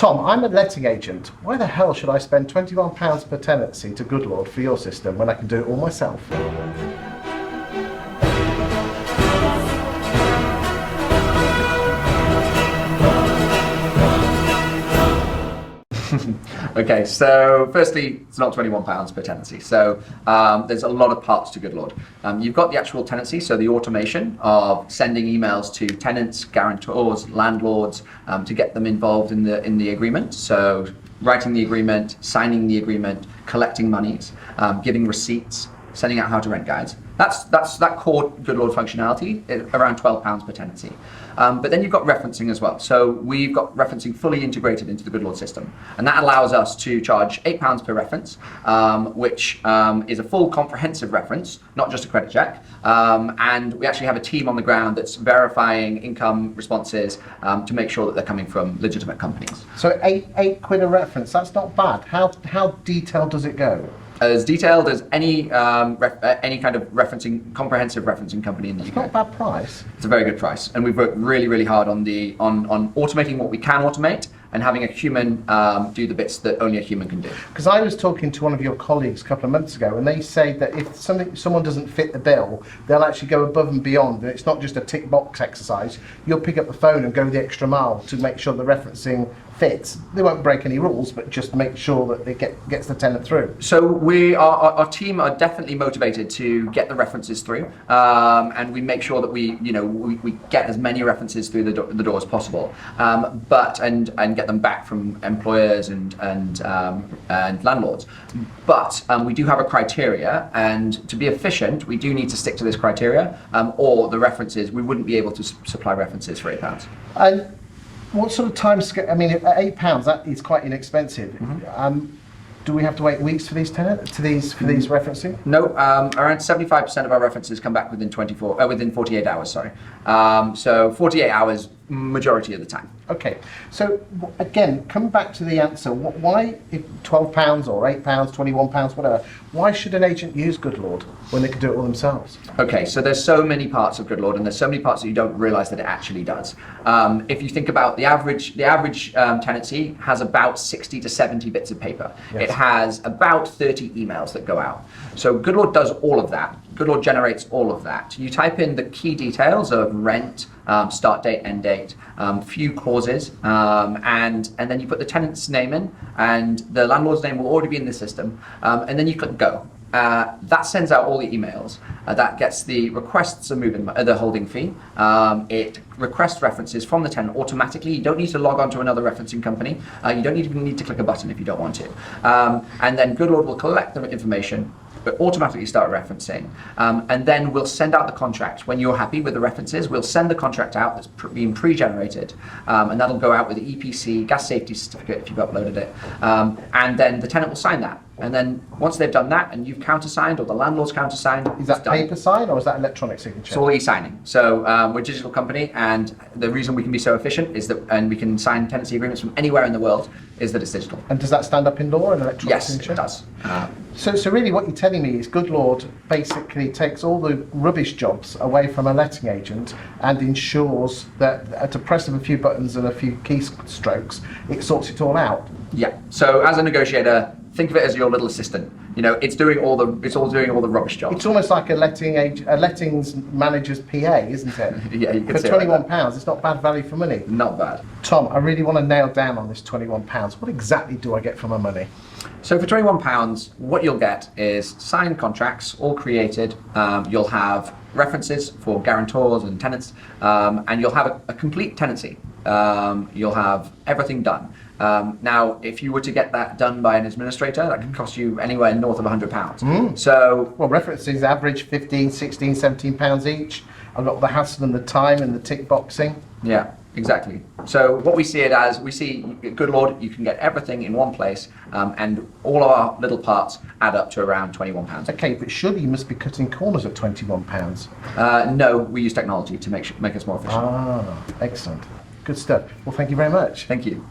Tom, I'm a letting agent. Why the hell should I spend £21 per tenancy to Goodlord for your system when I can do it all myself? Okay, so firstly, it's not £21 per tenancy. So there's a lot of parts to Goodlord. You've got the actual tenancy, so the automation of sending emails to tenants, guarantors, landlords, to get them involved in the agreement. So writing the agreement, signing the agreement, collecting monies, giving receipts, sending out how to rent guides. That's that core Goodlord functionality, around £12 per tenancy. But then you've got referencing as well. So we've got referencing fully integrated into the Goodlord system. And that allows us to charge £8 per reference, which is a full comprehensive reference, not just a credit check. And we actually have a team on the ground that's verifying income responses to make sure that they're coming from legitimate companies. So eight quid a reference, that's not bad. How detailed does it go? As detailed as any kind of referencing, comprehensive referencing company in the UK. It's not a bad price. It's a very good price, and we've worked really, really hard on automating what we can automate and having a human do the bits that only a human can do. Because I was talking to one of your colleagues a couple of months ago, and they say that if someone doesn't fit the bill, they'll actually go above and beyond, and it's not just a tick box exercise. You'll pick up the phone and go the extra mile to make sure the referencing fits. They won't break any rules, but just make sure that it gets the tenant through. So our team are definitely motivated to get the references through, and we make sure that we get as many references through the door as possible, and get them back from employers and landlords. But we do have a criteria, and to be efficient, we do need to stick to this criteria, or the references, we wouldn't be able to supply references for £8. And what sort of time scale? I mean, at £8, that is quite inexpensive. Mm-hmm. Do we have to wait weeks for these referencing? No, around 75% of our references come back within 48 hours. Sorry, so 48 hours majority of the time. Okay, so again, coming back to the answer, why, if £12 or £8, £21, whatever, why should an agent use Goodlord when they can do it all themselves? Okay, so there's so many parts of Goodlord, and there's so many parts that you don't realise that it actually does. If you think about the average tenancy has about 60 to 70 bits of paper. Yes. It has about 30 emails that go out. So Goodlord does all of that. Goodlord generates all of that. You type in the key details of rent, start date, end date, few clauses, and then you put the tenant's name in, and the landlord's name will already be in the system, and then you click go. That sends out all the emails. That gets the requests of the holding fee. It requests references from the tenant automatically. You don't need to log on to another referencing company. You don't even need to click a button if you don't want to. And then Goodlord will collect the information, but automatically start referencing. And then we'll send out the contract. When you're happy with the references, we'll send the contract out that's been pre-generated, and that'll go out with the EPC, gas safety certificate if you've uploaded it. And then the tenant will sign that. And then once they've done that and you've countersigned or the landlord's countersigned, is that paper sign or is that electronic signature? It's all e-signing. So we're a digital company, and the reason we can be so efficient is that, and we can sign tenancy agreements from anywhere in the world, is that it's digital. And does that stand up in law, an electronic signature? Yes, it does. So really what you're telling me is Goodlord basically takes all the rubbish jobs away from a letting agent and ensures that at a press of a few buttons and a few keystrokes, it sorts it all out. Yeah, so as a negotiator, think of it as your little assistant. You know, it's doing all the rubbish jobs. It's almost like a lettings manager's PA, isn't it? Yeah, you could for say £21, like it's not bad value for money. Not bad. Tom, I really want to nail down on this £21. What exactly do I get for my money? So for £21, what you'll get is signed contracts, all created. You'll have references for guarantors and tenants, and you'll have a complete tenancy. You'll have everything done. Now, if you were to get that done by an administrator, that could cost you anywhere north of £100. So, well, references average 15, 16, 17 pounds each. I've got the hassle and the time and the tick boxing. Yeah, exactly. So what we see it as, we see Goodlord, you can get everything in one place, and all our little parts add up to around £21. Okay, but surely you must be cutting corners at £21. No, we use technology to make us more efficient. Ah, excellent. Good stuff. Well, thank you very much. Thank you.